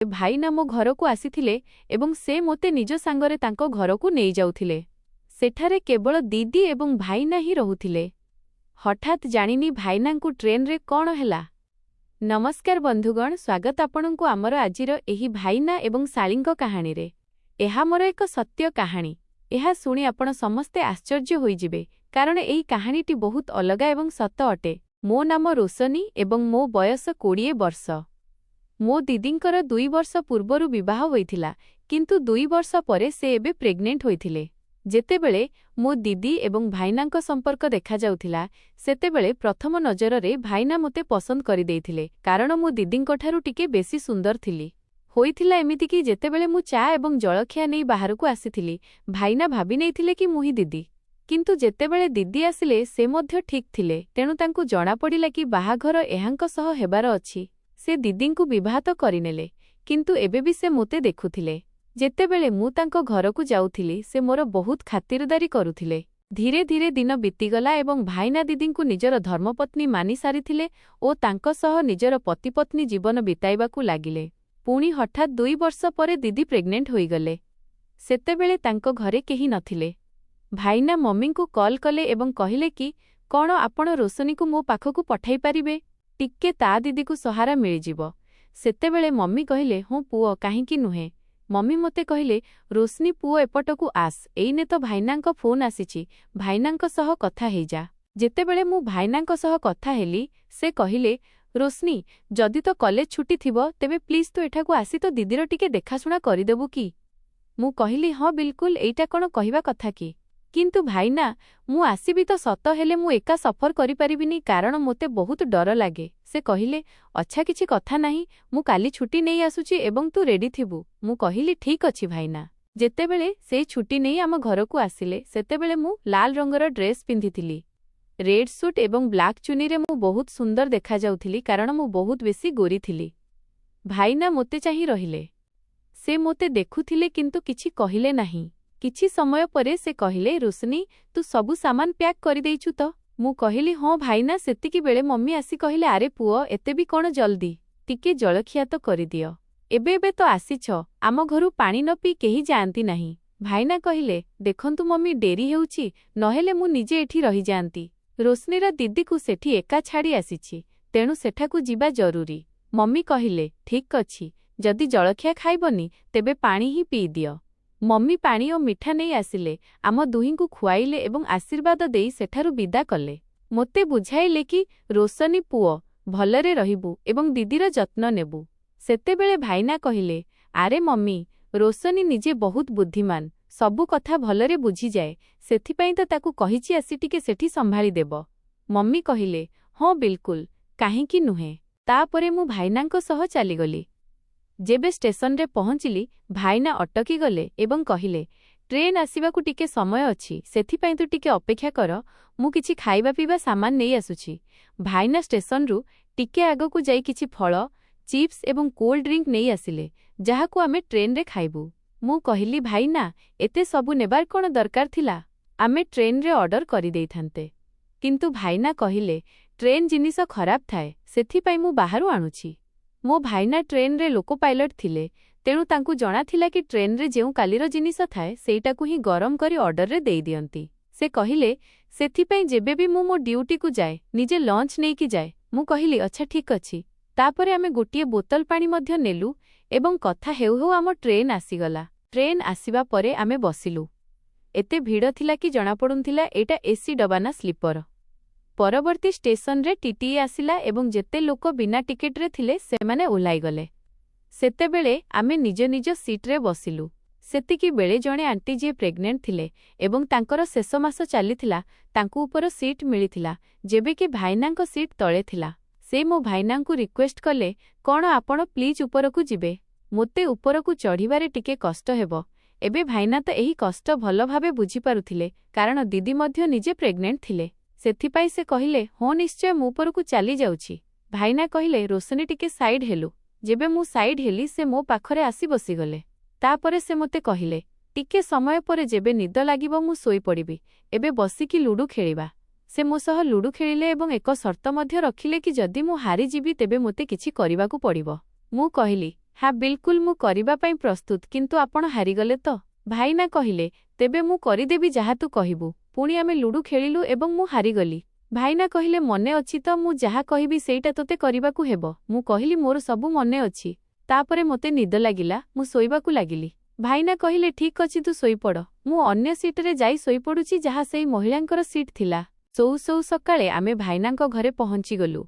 भाईना मो घर को आसीथिले एवं से मोते निज सांगरे तांको घर को नहीं जाउथिले। सेठारे केवल दीदी एवं भाईना ही रहुथिले। हठात जानिनी भाईना को ट्रेन रे कौन हैला। नमस्कार बंधुगण, स्वागत आपनकु आमर आजिर एही भाईना एवं शाळींको कहानी रे। एहा मोर एक सत्य कहानी। एहा सुनी आपण समस्ते आश्चर्य होई जिबे, कारण एही कहानीटी बहुत अलगा एवं सत अटे। मो नाम रोशनी एवं मो बयस 20 वर्ष। मो दीदींकर 2 वर्ष पूर्वरु विवाह होइथिला, किंतु 2 वर्ष परे से एबे प्रेग्नेंट होइथिले। जेतेबेले मो दीदी एवं भाईनांको संपर्क देखा जाउथिला, सेतेबेले प्रथम नजररे भाईना मोते पसंद करि देइथिले, कारण मो दीदींको ठारु टिके बेसी सुंदर थिली। होइथिला एमिति कि जेतेबेले मु चा एवं जळखिया नै बाहरकु आसीथिली, भाईना भाबी नेइथिले कि मुही दीदी। किंतु जेतेबेले दीदी आसिले से मध्य ठीक थिले, तेणु तांकु जणा पडिला कि बाहाघर एहांक सह हेबार अछि। से दीदींकु विवाह तो करिनेले, किंतु एबे भी से मोते देखुथिले। जेतेबेले मु तांको घरकु जाउथिली, से मोर बहुत खातिरदारी करुथिले। धीरे धीरे दिन बीतीगला एवं भाईना दीदींकु निजर धर्मपत्नी मानि सारिथिले ओ तांको सह निजर पतिपत्नी जीवन बिताइबाकु लागिले। पुणी हठात 2 वर्ष परे दीदी प्रेग्नेंट होइगले। सेतेबेले तांको घरे केही नथिले। भाईना मम्मींकु कॉल कले एवं कहिले कि कौन आपण रोशनीकु मो पाखकु पठाई पारिबे, टिक्के ता दीदीकु सहारा मिलिजिबो। सेतेबेले मम्मी कहिले, हो पुओ, काहींकी नुहे। मम्मी मोते कहिले, रोशनी पुओ एपटकु आस, एइने तो भाईनांको फोन आसीची, भाईनांको सह कथा हेजा। जेतेबेले मु भाईनांको सह कथा हेली, से कहिले, रोशनी जदि तो कॉलेज छुट्टी थिबो तेबे प्लीज तो एठाकु आसी तो दीदीर टिके देखाशुणा करिदेबु कि। मु कहिली, हाँ बिल्कुल, एइटा कोन कहिबा कथा कि। किंतु भाईना मु आसीबी तो सत हेले मु एका सफर करि परिबिनी, कारण मोते बहुत डर लागे। से कहिले, अच्छा किछि कथा नाही, मु काली छुट्टी नेई आसुची एवं तू रेडी थिबु। मु कहिली, ठीक अछि भाईना। जेतेबेले से छुट्टी नेई आम घरकु आसिले, सेतेबेले मु लाल रंगर ड्रेस पिंधिथिली। रेड सूट एवं ब्लैक चुनी रे मु बहुत सुंदर देखा जाउथिली, कारण मु बहुत बेसी गोरी थिली। भाईना मोते चाहि रहिले। से मोते देखुथिले किंतु किछि कहिले नाही। किछि समय परे से कहिले, रोशनी तू सबु सामान पैक करि देइछु तो। मु कहिली, हाँ भाईना। सेतिकी बेले मम्मी आसी कहिले, आरे पुओ एते भी कोन जल्दी, टिके जळखिया तो करि दियो। एबे एबे तो आसीछ, आम घरु पानी न पी केही जानती नाही। भाईना कहिले, देखंतु मम्मी डेरी हेउची, नहेले मु निजे एठी रहि जानती। रोशनीर दीदी को सेठी एका छाड़ी आसीची, तेणु सेठाकु जिबा जरूरी। मम्मी कहिले, ठीक अछि, जदि जळखिया खाइबनी तेबे पानी ही पी दियो। मम्मी पानी और मिठा नहीं आसिले, आम दुहींकु खुआइले एवं आशीर्वाद देई सेठारु विदा कले। मोते बुझाइले कि रोशनी पुओ भलरे रहिबु एवं दीदीर जत्न नेबु। सेतेबेले भाईना कहिले, आरे मम्मी, रोशनी निजे बहुत बुद्धिमान, सबु कथा भलरे बुझी जाए, सेथिपाई तो ताकु कहिछि आसी टिके सेठी संभाली देबो। मम्मी कहिले, हाँ बिल्कुल, काहींकी नुहे। तापरे मु भाईनांको सह चलीगली। जेबे स्टेशन रे पहुंचिली, भाईना अटकी गले एवं कहिले, ट्रेन आसीबाकु टिके समय अछि, सेथिपाई तु टिके अपेक्षा कर, मु किछि खाइबा पीबा सामान नेई आसुछि। भाईना स्टेशन रु टिके आगकु जाई किछि फळ, चिप्स एवं कोल्ड ड्रिंक नेई आसिले, जाहाकु आमे ट्रेन रे खाइबु। मु कहिली, भाईना एते सबु नेबार कोन दरकार थिला, आमे ट्रेन रे ऑर्डर करि देइथान्ते। किंतु भाईना कहिले, ट्रेन जिनिस खराब थाए, सेथिपाई मु बाहरु आणुछि। मो भाईना ट्रेन रे लोको पायलट थिले, तेणु तांकु जणा थिला कि ट्रेन रे जेउ कालीर जिनिस थाए सेइटाकु ही गरम करी ऑर्डर रे देई दियंती। से कहिले, सेथिपाई जेबे भी मु मो ड्यूटी कु जाए, निजे लंच नेई कि जाए। मु कहिली, अच्छा ठीक अछि। तापरे आमे गोटिए बोतल पानी मध्य नेलु एवं कथा हेउ हेउ आम ट्रेन आसीगला। ट्रेन आसीबा परे आमे बसिलु। एते भीड़ थिला कि जणा पडुनथिला एटा एसी डबा ना स्लीपर। परवर्ती स्टेशन रे टीटीई आसिला एवं जेते लोक बिना टिकेट रे थिले सेमाने ओह्लाई गले। सेतेबेले आमे निज निज सीट रे बसिलु। सेतिकी बेले जणे आंटी जे प्रेग्नेंट थिले एवं तांकर शेष मास चलीथिला, तांकु ऊपर सीट मिलिथिला, जेबे कि भाईनांको सीट तळे थिला। से मो भाईनांकु रिक्वेस्ट कले, कोन आपण प्लीज ऊपरकु जिबे, मोते ऊपरकु चढ़िबारे टिके कष्ट हेबो। एबे भाईना तो एही कष्ट भल भाबे बुझी पारुथिले, कारण दीदी मध्य निजे प्रेग्नेंट थिले। सेथिपाई से कहिले, हो निश्चय मु ऊपरकु चली जाउछि। भाईना कहिले, रोशनी टिके साइड हेलु। जेबे मु साइड हेली, से मो पाखरे आसी बसिगले। तापरे से मोते कहिले, टिके समय परे जेबे निद लागिबो मु सोई पड़िबी, एबे बसिकी लुडु खेलिबा। से मो सह लुडु खेलिले एवं एक शर्त मध्य रखिले कि जदि मु हारी जिबी तेबे मोते किछि करिबाकु पड़िबो। मु कहिली, हाँ बिल्कुल मु करिबा पाई प्रस्तुत किंतु आपण हारिगले तो भाईना कहिले तेबे मु करिदेबी जहा तू कहिबु पुणी आमे लुडु खेलिलु एवं मु हारिगली भाईना कहिले मने अछि तो मु जहा कहिबी सेईटा तोते करिबाकू हेबो मु कहिली मोर सबु मने अछि तापरे मोते निद लागिला मु सोइबाकू लागिली भाईना कहिले ठीक अछि तू सोइपड़ मु अन्य सीटरे जाई सोइपडुची जहा सेई महिलांकर सीट थिला सोउ सोउ सकाळे आमे भाईनांको घरे पहुंची गलु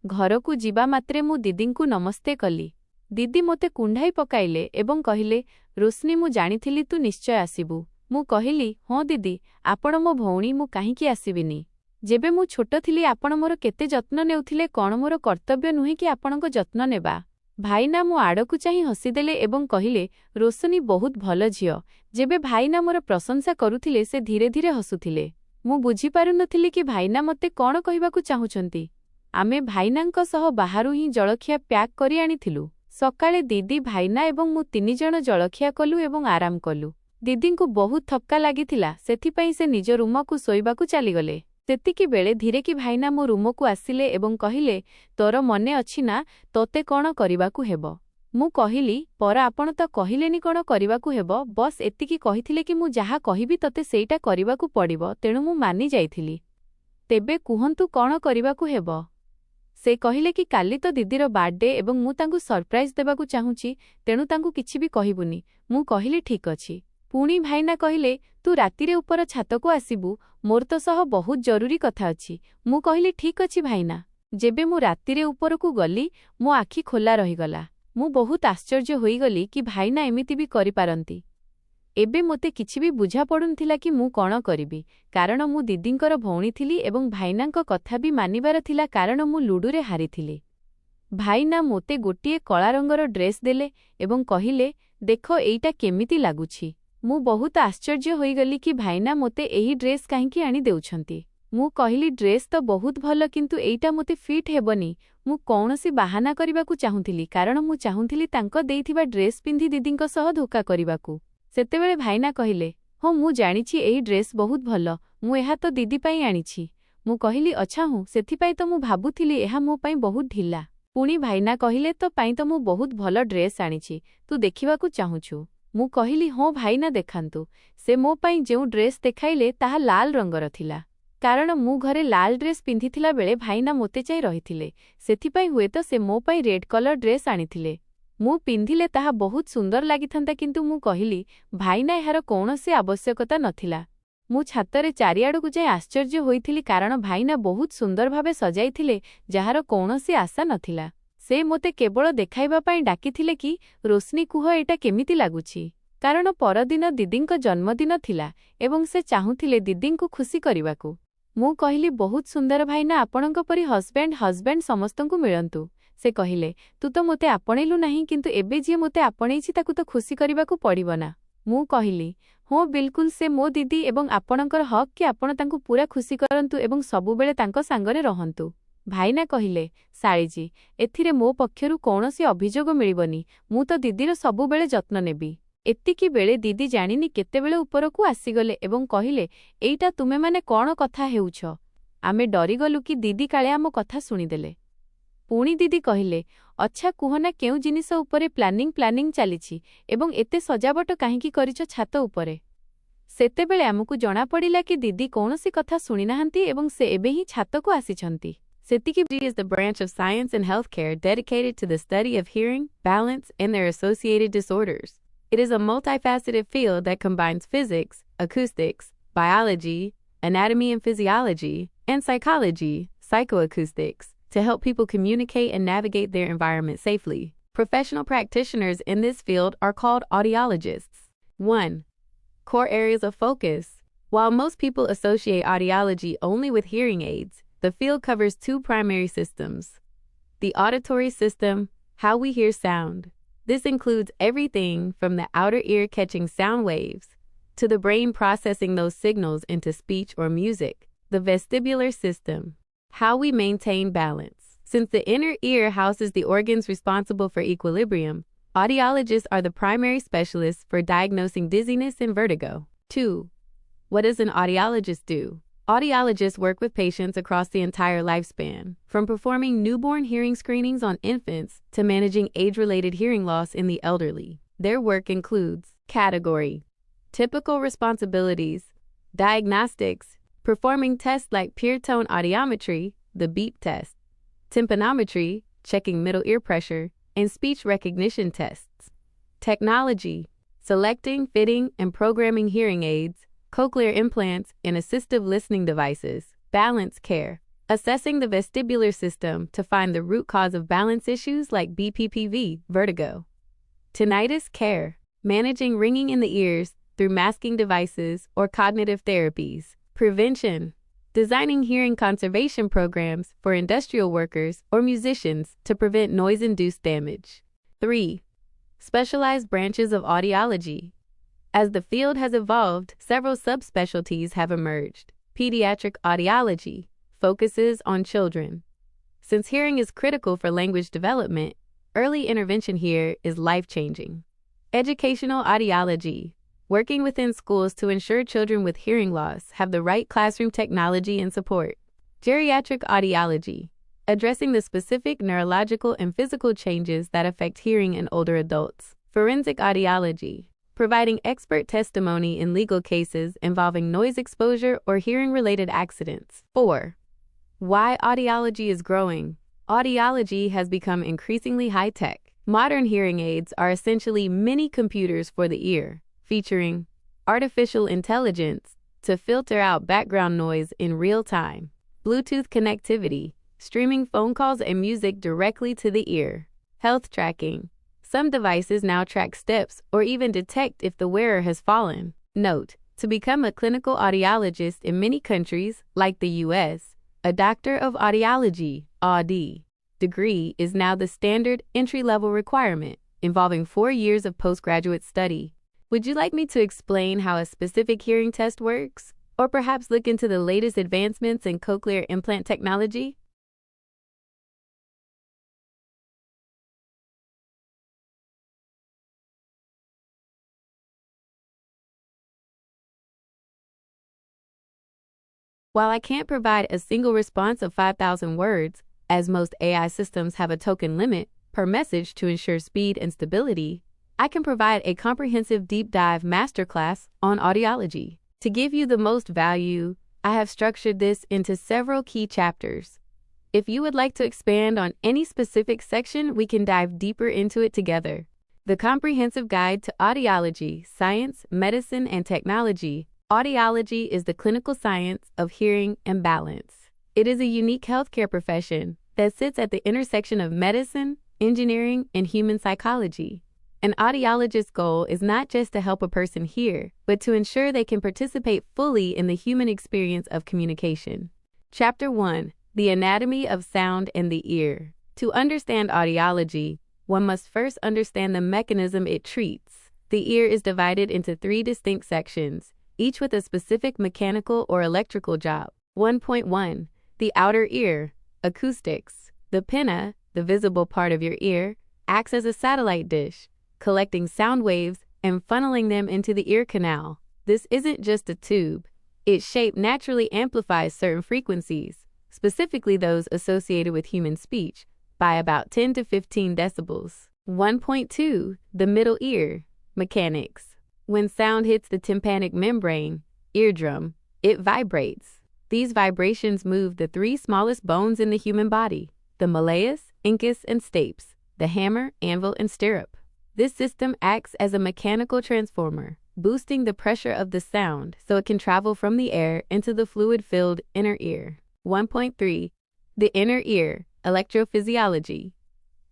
घरकू जिबा मात्रे मु दीदींकू नमस्ते कली दीदी मोते कुंढाई पकाइले एवं कहिले रोशनी मु जानिथिली तू निश्चय आसिबु मु कहिली हाँ दीदी आपण मो भौणी मु काहींकी आसिबिनी जेबे मु छोट थिली आपण मोर केते जत्न नेउथिले कोन मोर कर्तव्य नुहे कि आपणको जत्न नेबा भाईना मु आड़कू चाही हसीदेले एवं कहिले रोशनी बहुत भल झियो जेबे भाईना मोर प्रशंसा करुथिले से धीरे धीरे हसुथिले मु बुझी पारु नथिली कि भाईना मते कोन कहिबाकू चाहुचंती आमे भाईनांको सह बाहारु ही जळखिया प्याक करी आनिथिलु सकाळे दीदी भाईना एवं मु तीनि जण जळखिया कलु एवं आराम कलु दीदींकू बहुत थक्का लागिथिला सेथिपई से निज रूमकू सोइबाकू चालीगले सेतिकी बेले धीरे कि भाईना मो रूमकू आसिले एवं कहिले तोर मने अछि ना तोते कोन करिबाकू हेबो मु कहिली पर आपण तो कहिलेनी कोन करिबाकू हेबो बस एतिकी कहिथिले कि मु जहा कहिबी तोते सेईटा करिबाकू पड़िबो तेणु मु मानि जाइथिली तेबे कुहंतु कोन करिबाकू हेबो से कहिले कि काली तो दीदीर बर्थडे एवं मु तांकू सरप्राइज देबाकू चाहूची तेणु तांकू किछि भी कहिबुनी मु कहिली ठीक अछि पुणी भाईना कहिले तू रातिरे ऊपर छातको आसिबू मोर तो सह बहुत जरूरी कथा अछि मु कहिली ठीक अछि भाईना जेबे मु रातिरे ऊपरकू गली मो आखि खोला रहिगला मु बहुत आश्चर्य होईगली कि भाईना एमिति भी करि पारंती एबे मोते किछि भी बुझा पडुनथिला कि मु कोन करिबी कारण मु दीदींकर भौणी थिली एवं भाईनांको कथा भी मानिबार थिला कारण मु लुडुरे हारिथिली भाईना मोते गोटिए कला रंगर ड्रेस देले एवं कहिले देखो एईटा केमिति लागुछि मु बहुत आश्चर्य होईगली कि भाईना मोते एही ड्रेस काहेकि आनी देउछंती मु कहिली ड्रेस तो बहुत भल किंतु एईटा मोते फिट हेबनी मु कौनसी बाहाना करिबाकू चाहुथिली कारण मु चाहुथिली तांको देइथिबा ड्रेस पिंधि दीदींको सह धोका करिबाकू सेतेबेले भाईना कहिले हो मु जानिछि एही ड्रेस बहुत भल मु एहा तो दीदी पाई आनिछि मु कहिली अच्छा हूँ सेथिपाई तो मु भाबुथिली एहा मो पाई बहुत ढिला पुणी भाईना कहिले तो पाई तो मु बहुत भल ड्रेस आनिछि तू देखिबाकू चाहुछु मु कहिली हो भाईना देखांतु से मो पाई जेउ ड्रेस देखाइले ताहा लाल रंगर थिला कारण मु घरे लाल ड्रेस पिंधिथिला बेले भाईना मोते चाहि रहिथिले सेथिपाई हुए तो से मो पाई रेड कलर ड्रेस आनिथिले मु पिंधिले ताहा बहुत सुंदर लागिथांता किंतु मु कहिली भाईना एहार कौनसी आवश्यकता नथिला मु छातरे चारिआडकू जाई आश्चर्य होइथिली कारण भाईना बहुत सुंदर भावे सजाइथिले जहार कौनसी आशा नथिला से मोते केवल देखाइबा पाई डाकिथिले कि रोशनी कुह एटा केमिति लागुछि कारण परदिन दीदींको जन्मदिन थिला एवं से चाहुथिले दीदींको खुशी करिबाकू मु कहिली बहुत सुंदर भाईना आपणको परि हस्बैंड समस्तंकु मिलंतु से कहिले तू तो मोते आपणेलु नहीं किंतु एबे जे मोते आपणेछि ताकू तो खुशी करिबाकू पड़िबो ना मु कहिली हो बिल्कुल से मो दीदी एवं आपणकर हक कि आपण तांकू पूरा खुशी करंतु एवं सबु बेले तांको सांगरे रहंतु भाईना कहिले साळीजी एथिरे मो पक्षरु कोनोसी अभियोग मिलिबनी मु तो दीदीर सबु बेले जत्न नेबी एतिकी बेले दीदी जानिनी केते बेले ऊपरकू आसीगले एवं कहिले एईटा तुमे माने कोन कथा हेउछ आमे डरी गलु कि दीदी काळे आम कथा सुनिदेले पुणी दीदी कहिले अच्छा कुहना केउ जिनिस उपरे प्लानिंग चलीछि एवं एते सजावट काहेकि करिछ छात उपरे सेतेबेले आमकु जणा पड़िला कि दीदी कोनोसी कथा सुनि नाहंती एवं से एबे ही छातको आसीछंती सेतिकी is the branch of science and healthcare dedicated to the study of hearing, balance, and their associated disorders. It is a multifaceted field that combines physics, acoustics, biology, anatomy and physiology, and psychology, psychoacoustics, to help people communicate and navigate their environment safely. Professional practitioners in this field are called audiologists. 1. Core areas of focus. While most people associate audiology only with hearing aids, the field covers two primary systems. The auditory system, how we hear sound. This includes everything from the outer ear catching sound waves to the brain processing those signals into speech or music. The vestibular system, how we maintain balance. Since the inner ear houses the organs responsible for equilibrium, audiologists are the primary specialists for diagnosing dizziness and vertigo. 2. What does an audiologist do? Audiologists work with patients across the entire lifespan, from performing newborn hearing screenings on infants to managing age-related hearing loss in the elderly. Their work includes category, typical responsibilities, diagnostics, performing tests like pure tone audiometry, the beep test, tympanometry, checking middle ear pressure, and speech recognition tests. Technology, selecting, fitting, and programming hearing aids, cochlear implants, and assistive listening devices. Balance care, assessing the vestibular system to find the root cause of balance issues like BPPV, vertigo. Tinnitus care, managing ringing in the ears through masking devices or cognitive therapies. Prevention, designing hearing conservation programs for industrial workers or musicians to prevent noise-induced damage. 3. Specialized branches of audiology. As the field has evolved, several subspecialties have emerged. Pediatric Audiology focuses on children. Since hearing is critical for language development, early intervention here is life-changing. Educational Audiology, working within schools to ensure children with hearing loss have the right classroom technology and support. Geriatric Audiology, addressing the specific neurological and physical changes that affect hearing in older adults. Forensic Audiology, providing expert testimony in legal cases involving noise exposure or hearing-related accidents. 4. Why audiology is growing. Audiology has become increasingly high-tech. Modern hearing aids are essentially mini computers for the ear, featuring artificial intelligence to filter out background noise in real time, Bluetooth connectivity, streaming phone calls and music directly to the ear, health tracking. Some devices now track steps or even detect if the wearer has fallen. Note, to become a clinical audiologist in many countries, like the US, a Doctor of Audiology (AUD) degree is now the standard entry-level requirement, involving 4 years of postgraduate study. Would you like me to explain how a specific hearing test works? Or perhaps look into the latest advancements in cochlear implant technology? While I can't provide a single response of 5,000 words, as most AI systems have a token limit per message to ensure speed and stability, I can provide a comprehensive deep dive masterclass on audiology. To give you the most value, I have structured this into several key chapters. If you would like to expand on any specific section, we can dive deeper into it together. The Comprehensive Guide to Audiology, Science, Medicine, and Technology. Audiology is the clinical science of hearing and balance. It is a unique healthcare profession that sits at the intersection of medicine, engineering, and human psychology. An audiologist's goal is not just to help a person hear, but to ensure they can participate fully in the human experience of communication. Chapter 1. The Anatomy of Sound and the Ear. To understand audiology, one must first understand the mechanism it treats. The ear is divided into 3 distinct sections, each with a specific mechanical or electrical job. 1.1. The outer ear. Acoustics. The pinna, the visible part of your ear, acts as a satellite dish, collecting sound waves and funneling them into the ear canal. This isn't just a tube. Its shape naturally amplifies certain frequencies, specifically those associated with human speech, by about 10 to 15 decibels. 1.2. The middle ear. Mechanics. When sound hits the tympanic membrane, eardrum, it vibrates. These vibrations move the 3 smallest bones in the human body, the malleus, incus, and stapes, the hammer, anvil, and stirrup. This system acts as a mechanical transformer, boosting the pressure of the sound so it can travel from the air into the fluid-filled inner ear. 1.3. The inner ear. Electrophysiology.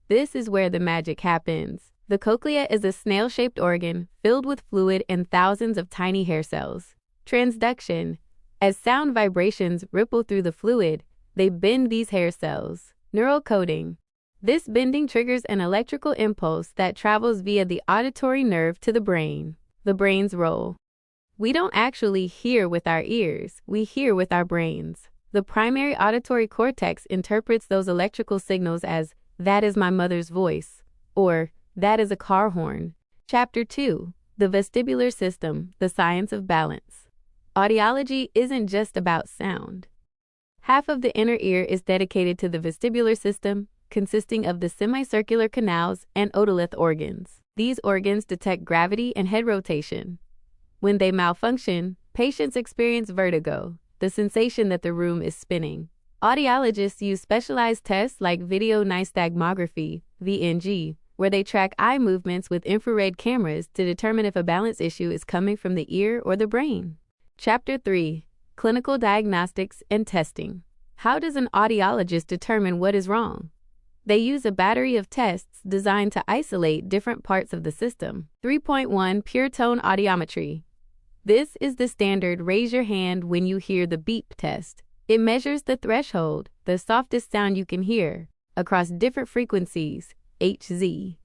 This is where the magic happens. The cochlea is a snail-shaped organ filled with fluid and thousands of tiny hair cells. Transduction. As sound vibrations ripple through the fluid, they bend these hair cells. Neural coding. This bending triggers an electrical impulse that travels via the auditory nerve to the brain. The brain's role. We don't actually hear with our ears, we hear with our brains. The primary auditory cortex interprets those electrical signals as, "That is my mother's voice," or "That is a car horn." Chapter 2. The Vestibular System, the Science of Balance. Audiology isn't just about sound. Half of the inner ear is dedicated to the vestibular system, consisting of the semicircular canals and otolith organs. These organs detect gravity and head rotation. When they malfunction, patients experience vertigo, the sensation that the room is spinning. Audiologists use specialized tests like video nystagmography, VNG, where they track eye movements with infrared cameras to determine if a balance issue is coming from the ear or the brain. Chapter 3. Clinical Diagnostics and Testing. How does an audiologist determine what is wrong? They use a battery of tests designed to isolate different parts of the system. 3.1 Pure Tone Audiometry. This is the standard raise your hand when you hear the beep test. It measures the threshold, the softest sound you can hear, across different frequencies, Hz.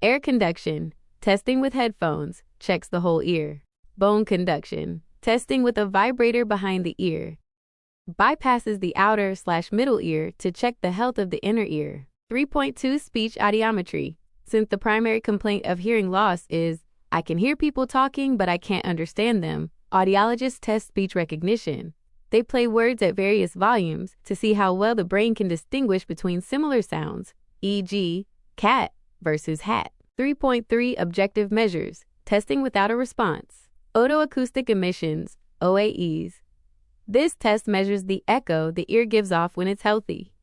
Air conduction, testing with headphones, checks the whole ear. Bone conduction, testing with a vibrator behind the ear, bypasses the outer/middle ear to check the health of the inner ear. 3.2 Speech audiometry. Since the primary complaint of hearing loss is, I can hear people talking but I can't understand them, audiologists test speech recognition. They play words at various volumes to see how well the brain can distinguish between similar sounds, e.g., cat versus hat. 3.3 Objective measures. Testing without a response. Otoacoustic emissions, OAEs. This test measures the echo the ear gives off when it's healthy.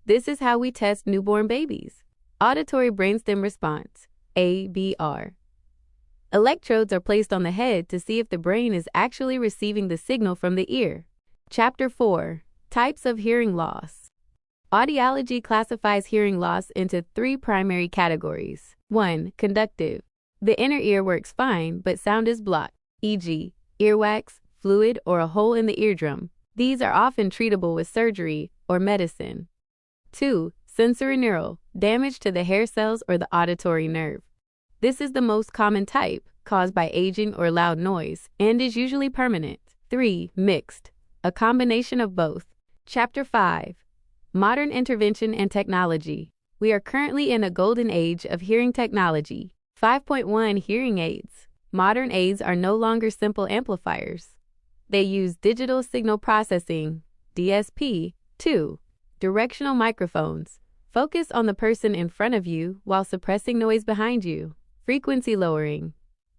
This is how we test newborn babies. Auditory brainstem response, ABR. Electrodes are placed on the head to see if the brain is actually receiving the signal from the ear. Chapter 4. Types of hearing loss. Audiology classifies hearing loss into 3 primary categories. 1. Conductive. The inner ear works fine, but sound is blocked, e.g., earwax, fluid, or a hole in the eardrum. These are often treatable with surgery or medicine. 2. Sensorineural, damage to the hair cells or the auditory nerve. This is the most common type, caused by aging or loud noise, and is usually permanent. 3. Mixed, a combination of both. Chapter 5. Modern Intervention and Technology. We are currently in a golden age of hearing technology. 5.1 Hearing aids. Modern aids are no longer simple amplifiers. They use digital signal processing, DSP. 2. Directional microphones. Focus on the person in front of you while suppressing noise behind you. Frequency lowering.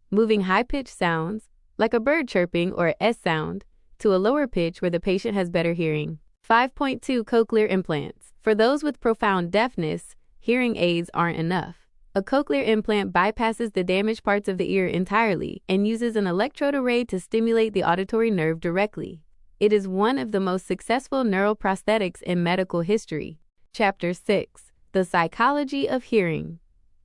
Moving high-pitched sounds, like a bird chirping or a S sound, to a lower pitch where the patient has better hearing. 5.2 Cochlear implants. For those with profound deafness, hearing aids aren't enough. A cochlear implant bypasses the damaged parts of the ear entirely and uses an electrode array to stimulate the auditory nerve directly. It is one of the most successful neuroprosthetics in medical history. Chapter 6. The Psychology of Hearing.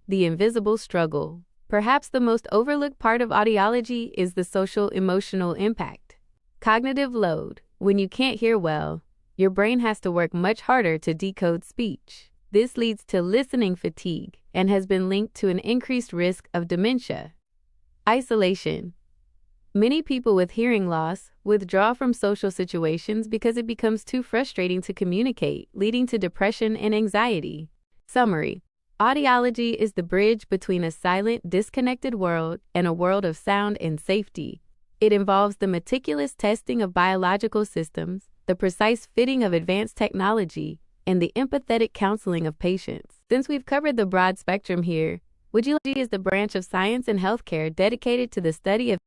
The Invisible Struggle. Perhaps the most overlooked part of audiology is the social-emotional impact. Cognitive load. When you can't hear well, your brain has to work much harder to decode speech. This leads to listening fatigue and has been linked to an increased risk of dementia. Isolation. Many people with hearing loss withdraw from social situations because it becomes too frustrating to communicate, leading to depression and anxiety. Summary. Audiology is the bridge between a silent, disconnected world and a world of sound and safety. It involves the meticulous testing of biological systems, the precise fitting of advanced technology, and the empathetic counseling of patients. Since we've covered the broad spectrum here, audiology is the branch of science and healthcare dedicated to the study of